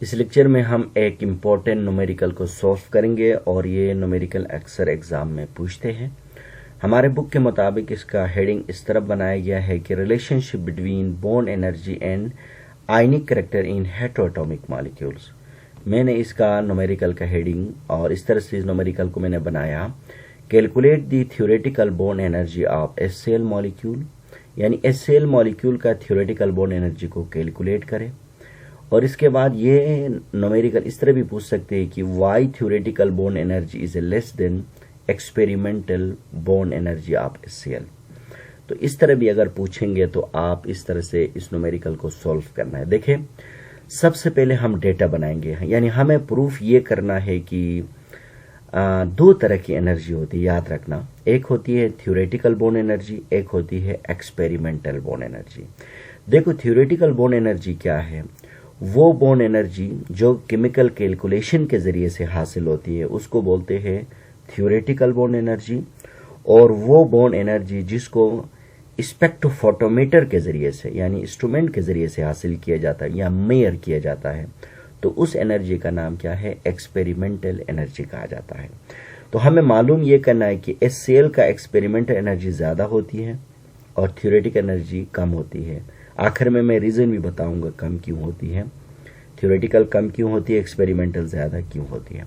इस लेक्चर में हम एक इम्पॉर्टेंट न्यूमेरिकल को सॉल्व करेंगे और ये न्यूमेरिकल अक्सर एग्जाम में पूछते हैं। हमारे बुक के मुताबिक इसका हेडिंग इस तरह बनाया गया है कि relationship between Born energy and ionic character in heteroatomic molecules. मैंने इसका न्यूमेरिकल का हेडिंग और इस तरह से इस न्यूमेरिकल को मैंने बनाया, calculate the theoretical born energy of HCl molecule, यानी HCl मॉलिक्यूल का थ्योरेटिकल बोर्न एनर्जी को कैलकुलेट करें। और इसके बाद ये न्यूमेरिकल इस तरह भी पूछ सकते हैं कि why theoretical born energy is less than experimental Born energy of HCl। तो इस तरह भी अगर पूछेंगे तो आप इस तरह से इस न्यूमेरिकल को सॉल्व करना है। देखें, सबसे पहले हम डेटा बनाएंगे, यानी हमें प्रूफ ये करना है कि दो तरह की एनर्जी होती है, याद रखना। एक होती है थ्योरेटिकल बोर्न एनर्जी, एक होती है एक्सपेरिमेंटल बोर्न एनर्जी। देखो, थ्योरेटिकल बोर्न एनर्जी क्या है? वो बोर्न एनर्जी जो केमिकल कैलकुलेशन के जरिए से हासिल होती है उसको बोलते हैं थ्योरेटिकल बोर्न एनर्जी। और वो बोर्न एनर्जी जिसको स्पेक्ट्रोफोटोमीटर के जरिए से, यानी इंस्ट्रूमेंट के जरिए से हासिल किया जाता है या मेयर किया जाता है, तो उस एनर्जी का नाम क्या है? एक्सपेरिमेंटल एनर्जी कहा जाता है। तो हमें मालूम ये करना है कि HCl का एक्सपेरिमेंटल एनर्जी ज्यादा होती है और थ्योरेटिकल एनर्जी कम होती है। आखिर में मैं रीजन भी बताऊंगा कम क्यों होती है, थ्योरेटिकल कम क्यों होती है, एक्सपेरिमेंटल ज्यादा क्यों होती है।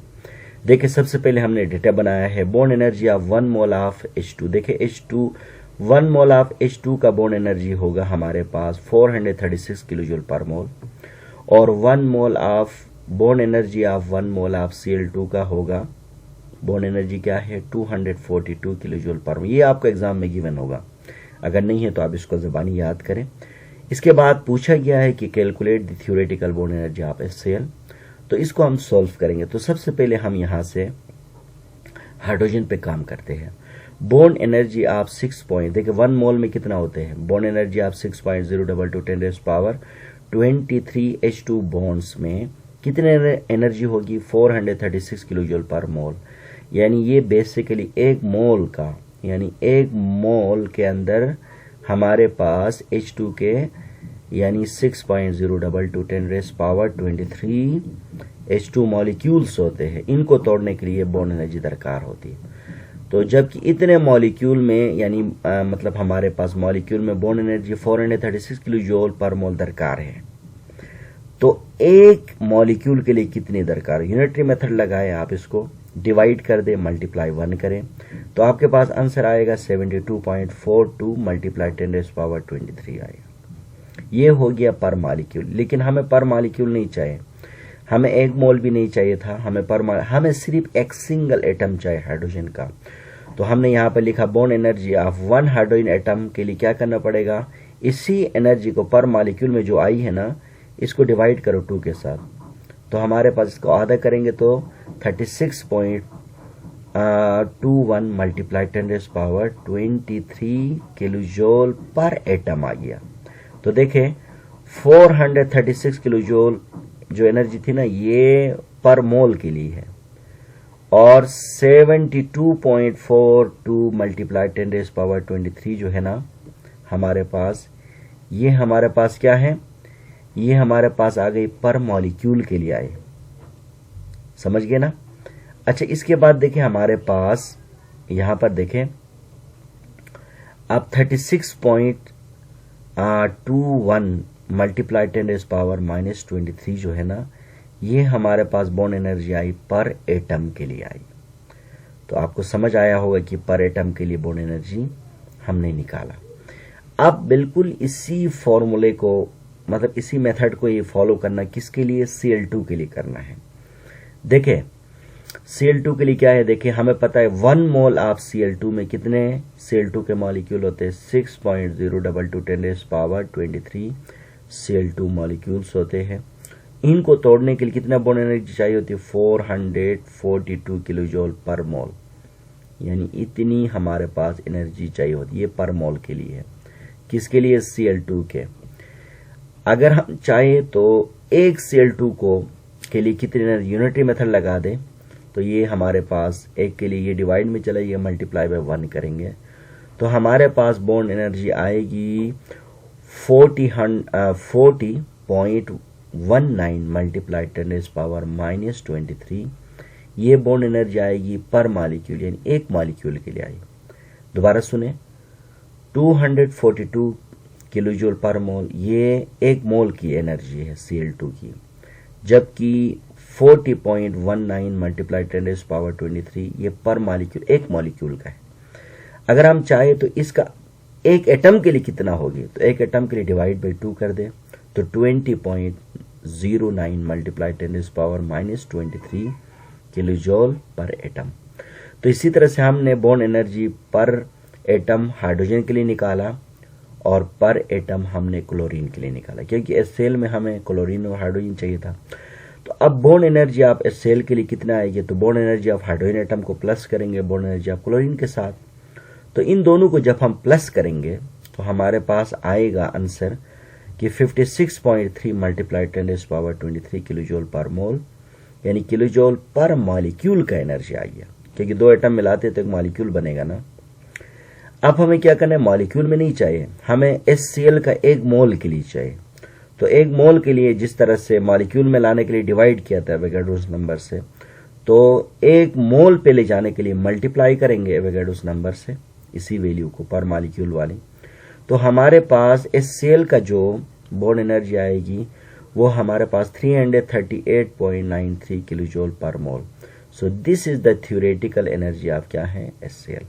देखिए, सबसे पहले हमने डेटा बनाया है बोर्न energy of 1 mole of H2। देखिए, H2 1 मोल ऑफ H2 का बोर्न एनर्जी होगा हमारे पास 436 किलो जूल पर मोल, और 1 मोल ऑफ बोर्न energy of 1 mole of Cl2 का होगा बोर्न एनर्जी क्या है? 242 किलो जूल पर मोल। ये आपको एग्जाम में गिवन होगा, अगर नहीं है तो आप इसको ज़बानी याद करें। इसके बाद पूछा गया है कि calculate the theoretical born energy of HCl, तो इसको हम सॉल्व करेंगे। तो सबसे पहले हम यहां से हाइड्रोजन पे काम करते हैं। बोर्न एनर्जी ऑफ 6 देखिए 1 मोल में कितना होते हैं? Born energy of 6.022 10⁻23 H2 bonds में कितने एनर्जी होगी? 436 किलो जूल पर मोल। यानी ये बेसिकली एक मोल का, यानी एक मोल के अंदर हमारे पास H2 के यानी 6.022 10⁻23 H2 मॉलिक्यूल्स होते हैं। इनको तोड़ने के लिए बोर्न एनर्जी दरकार होती है। तो जबकि इतने मॉलिक्यूल में, यानी मतलब हमारे पास मॉलिक्यूल में Born energy 436 kilo joule per mole दरकार है, तो एक मॉलिक्यूल के लिए कितनी दरकार है? यूनिटरी मेथड लगाए, आप इसको डिवाइड कर दे, मल्टीप्लाई 1 करें, तो आपके पास आंसर आएगा 72.42 मल्टीप्लाई 10⁻23 आएगा। ये हो गया पर मॉलिक्यूल। लेकिन हमें पर मॉलिक्यूल नहीं चाहिए, हमें एक मोल भी नहीं चाहिए था, हमें सिर्फ एक सिंगल एटम चाहिए हाइड्रोजन का। तो हमने यहाँ पर लिखा बोर्न एनर्जी ऑफ 1 हाइड्रोजन एटम के लिए क्या करना पड़ेगा? इसी एनर्जी को पर मॉलिक्यूल में जो आई है ना, इसको डिवाइड करो 2 के साथ, तो हमारे पास इसको आधा करेंगे तो 36.21 multiply 10⁻23 kilo joule per atom आ गया। तो देखें, 436 किलो जूल जो एनर्जी थी ना, ये पर मोल के लिए है, और 72.42 मल्टीप्लाई 10⁻23 जो है ना हमारे पास, ये हमारे पास क्या है? ये हमारे पास आ गई पर मॉलिक्यूल के लिए आए। समझ गए ना? अच्छा, इसके बाद देखें हमारे पास यहां पर देखें, अब 36.21 मल्टीप्लाई 10⁻23 जो है ना, ये हमारे पास बोर्न एनर्जी आई पर एटम के लिए आई। तो आपको समझ आया होगा कि पर एटम के लिए बोर्न एनर्जी हमने निकाला। अब बिल्कुल इसी फॉर्मूले को, मतलब इसी मेथड को ये फॉलो करना किसके लिए? Cl2 के लिए करना है। देखें, Cl2 के लिए क्या है? देखिए, हमें पता है 1 मोल ऑफ Cl2 में कितने Cl2 के मॉलिक्यूल होते हैं? 6.022 10⁻23 Cl2 मॉलिक्यूल्स होते हैं। इनको तोड़ने के लिए कितना बोर्न एनर्जी चाहिए होती है? 442 किलो जूल पर मोल, यानी इतनी हमारे पास एनर्जी चाहिए होती है। ये पर मोल के लिए है। किसके लिए? Cl2 के। अगर हम चाहें तो एक Cl2 को के लिए कितनी एनर्जी, यूनिटरी मेथड लगा दें, तो ये हमारे पास एक के लिए ये डिवाइड में चला, ये मल्टीप्लाई बाय 1 करेंगे, तो हमारे पास बोर्न एनर्जी आएगी 40.1 मल्टीप्लाई 10⁻⁻23 ये बॉन्ड एनर्जी आएगी पर मॉलिक्यूल, यानी एक मॉलिक्यूल के लिए आई। दोबारा सुने, 242 किलो जूल पर मोल ये एक मोल की एनर्जी है Cl2 की, जबकि 40.19 मल्टीप्लाई 10⁻23 ये पर मॉलिक्यूल एक मॉलिक्यूल का है। अगर हम चाहे तो इसका एक एटम के लिए कितना होगी, तो एक एटम के लिए डिवाइड बाई 2 कर दे तो 20.09 multiply 10⁻⁻23 kilo joule per atom. तो इसी तरह से हमने बॉन्ड एनर्जी पर एटम हाइड्रोजन के लिए निकाला और पर एटम हमने क्लोरीन के लिए निकाला, क्योंकि HCl में हमें क्लोरीन और हाइड्रोजन चाहिए था। तो अब बॉन्ड एनर्जी आप HCl के लिए कितना आएगी, तो बॉन्ड एनर्जी आप हाइड्रोजन एटम को प्लस करेंगे, बॉन्ड एनर्जी आप क्लोरीन के साथ। तो इन दोनों को जब हम प्लस करेंगे तो हमारे पास आएगा आंसर कि 56.3 मल्टीप्लाई 10⁻23 किलो जूल पर मोल, यानी किलो जूल पर मॉलिक्यूल का एनर्जी आ गया, क्योंकि दो एटम मिलाते तो एक मॉलिक्यूल बनेगा ना। अब हमें क्या करना है, मॉलिक्यूल में नहीं चाहिए, हमें HCl का एक मोल के लिए चाहिए। तो एक मोल के लिए जिस तरह से मॉलिक्यूल में लाने के लिए डिवाइड किया था एवोगाड्रोस नंबर से, तो एक मोल पे ले जाने के लिए मल्टीप्लाई करेंगे एवोगाड्रोस नंबर से, इसी वैल्यू को पर मॉलिक्यूल वाली। तो हमारे पास HCl का जो बॉन्ड एनर्जी आएगी वो हमारे पास 338.93 kilo joule per mole. So this is the theoretical energy of क्या है, HCl।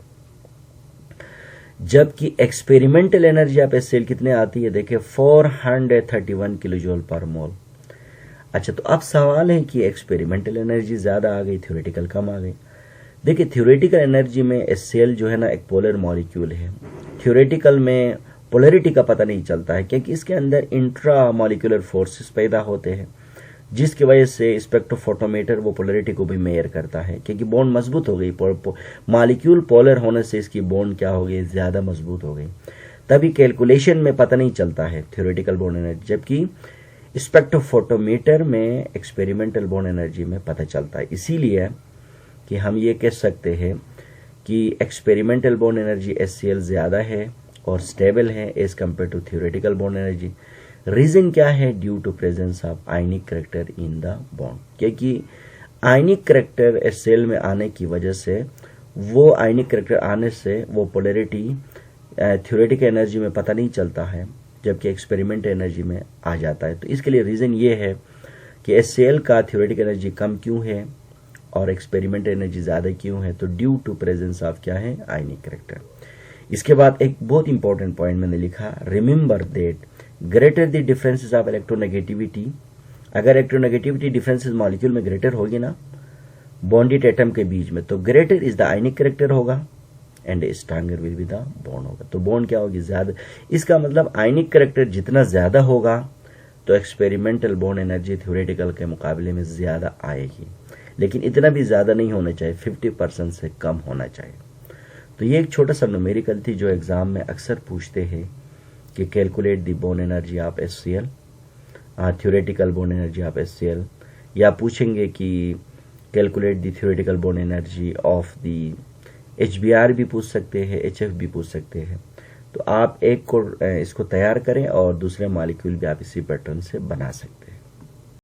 जबकि एक्सपेरिमेंटल एनर्जी ऑफ HCl कितने आती है, देखिए 431 किलो जूल पर मोल। अच्छा, तो अब सवाल है कि एक्सपेरिमेंटल एनर्जी ज्यादा आ गई, थ्योरेटिकल कम आ गई। देखिए थ्योरेटिकल एनर्जी में HCl जो है ना एक पोलर मॉलिक्यूल है, थ्योरेटिकल में पोलरिटी का पता नहीं चलता है, क्योंकि इसके अंदर इंट्रा मॉलिक्यूलर फोर्सेस पैदा होते हैं, जिसकी वजह से स्पेक्ट्रोफोटोमीटर वो पोलरिटी को भी मेजर करता है, क्योंकि बॉन्ड मजबूत हो गई, मॉलिक्यूल पोलर होने से इसकी बॉन्ड क्या हो गई, ज्यादा मजबूत हो गई। तभी कैलकुलेशन में पता नहीं चलता है थ्योरेटिकल बॉन्ड एनर्जी, जबकि स्पेक्ट्रोफोटोमीटर में एक्सपेरिमेंटल बॉन्ड एनर्जी में पता चलता है। इसीलिए कि हम ये कह सकते हैं कि एक्सपेरिमेंटल बॉन्ड एनर्जी HCl ज्यादा है और स्टेबल है as compared to theoretical bond energy. Reason क्या है, due to presence of ionic character in the bond, क्योंकि आयनिक करैक्टर HCl में आने की वजह से, वो आयनिक करैक्टर आने से वो पोलरिटी थ्योरेटिकल एनर्जी में पता नहीं चलता है, जबकि एक्सपेरिमेंटल एनर्जी में आ जाता है। तो इसके लिए रीजन ये है कि HCl का थ्योरेटिकल एनर्जी कम क्यों है और एक्सपेरिमेंटल एनर्जी ज्यादा क्यों है, तो ड्यू टू प्रेजेंस ऑफ क्या है, आयनिक करैक्टर। इसके बाद एक बहुत इंपॉर्टेंट पॉइंट मैंने लिखा, remember that greater the differences of electronegativity, अगर इलेक्ट्रोनेगेटिविटी डिफरेंसेस मॉलिक्यूल में ग्रेटर होगी ना बॉन्डेड एटम के बीच में, तो greater is the ionic character होगा and stronger will be the bond होगा। तो बॉन्ड क्या होगी, ज्यादा। इसका मतलब आयनिक करैक्टर जितना ज्यादा होगा तो एक्सपेरिमेंटल बॉन्ड एनर्जी थ्योरेटिकल के मुकाबले में ज्यादा आएगी, लेकिन इतना भी ज्यादा नहीं होना चाहिए, 50% से कम होना चाहिए। तो ये एक छोटा सा न्यूमेरिकल थी जो एग्जाम में अक्सर पूछते हैं कि calculate the bond energy of HCl, theoretical bond energy of HCl, या पूछेंगे कि calculate the theoretical bond energy of the HBr भी पूछ सकते हैं, HF भी पूछ सकते हैं। तो आप एक को इसको तैयार करें और दूसरे मॉलिक्यूल भी आप इसी पैटर्न से बना सकते हैं।